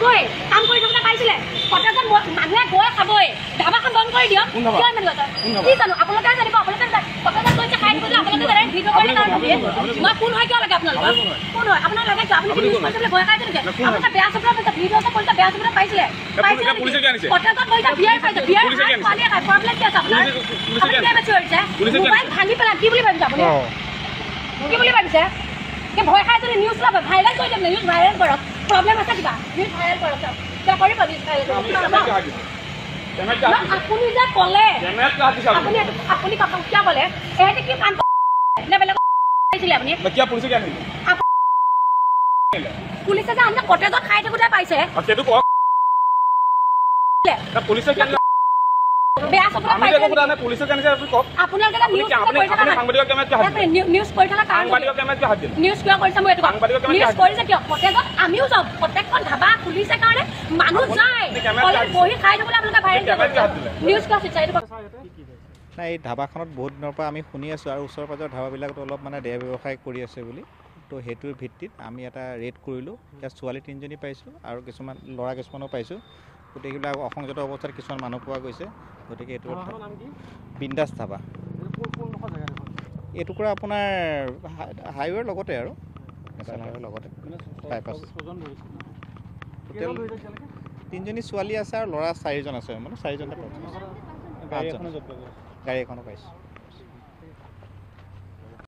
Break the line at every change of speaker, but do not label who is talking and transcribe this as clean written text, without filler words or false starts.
কৈ কাম কৰি থাকোঁতে পাইছিলে কটেজত মানুহে গৈ খাবই ধাবাখন বন্ধ কৰি দিয়ক কিয় ইমান কথা কি জানো আপোনালোকে জানিব আপোনালোকে কটেজত গৈছে খাই দিব আপোনালোকে জানে ভিডিঅ' কৰি মই কোন হয় কিয় লাগে আপোনালোকৰ কোন হয় আপোনাক লাগে আপুনি কি নিউজ কৰিছে ভয় খাই নেকি আপোনাক বেয়া চকুৰে পাইছে ভিডিঅ'তে কৰিছে বেয়া চকুৰে পাইছিলে কটেজত গৈছে বিয়াৰ পাইছে বিয়াৰ পানী খাই প্ৰব্লেম কি আছে আপোনাৰ আপুনি কিয় বেছি হৈছে মোবাইল ভাঙি পেলাই কি বুলি ভাবিছে আপুনি কি বুলি ভাবিছে কি ভয় খাই যদি নিউজ ল'ব ভাইৰেল কৰি দিয়ক নিউজ ভাইৰেল কৰক প্ৰব্লেম আছে কিবা নিউজ ভাইৰেল কৰক কিয় কৰিব নিউজ ভাইৰেল আপুনি যে ক'লে আপুনি কিয় ক'লে এহেঁতি কি কাম নে বেলেগ পাইছিলে আপুনি পুলিচে যে আমি কটেজত খাই থাকোঁতে পাইছে বেয়া চকুৰে পাইছে আপোনালোকে নিউজ কৰি থকা কাৰণ নিউজ কিয় কৰিছে মই এইটো নিউজ কৰিছে কিয় কটেজত আমিও যাওঁ প্ৰত্যেকখন ধাবা খুলিছে কাৰণে মানুহ যায় বহি খাই থাকোঁতে আপোনালোকে ভাইৰেল নিউজ কিয় চিন্তা এইটো
নাই এই ধাবাখনত বহুত দিনৰ পৰা আমি শুনি আছোঁ আৰু ওচৰ পাজৰ ধাবাবিলাকত অলপ মানে দেহ ব্যৱসায় কৰি আছে বুলি তো সেইটোৰ ভিত্তিত আমি এটা ৰেড কৰিলোঁ ইয়াত ছোৱালী 3জনী পাইছোঁ আৰু কিছুমান ল'ৰা কিছুমানো পাইছোঁ গোটেইবিলাক অসংযত অৱস্থাত কিছুমান মানুহ পোৱা গৈছে গতিকে এইটো বিন্দাছ ধাবা এইটুকুৰা আপোনাৰ হাইৱেৰ লগতে আৰু নেশ্যনেল হাইৱেৰ লগতে বাইপাছ টোটেল 3জনী ছোৱালী আছে আৰু ল'ৰা 4জন আছে মানে 4জনতে পাইছোঁ গাড়ী এখনো পাইছোঁ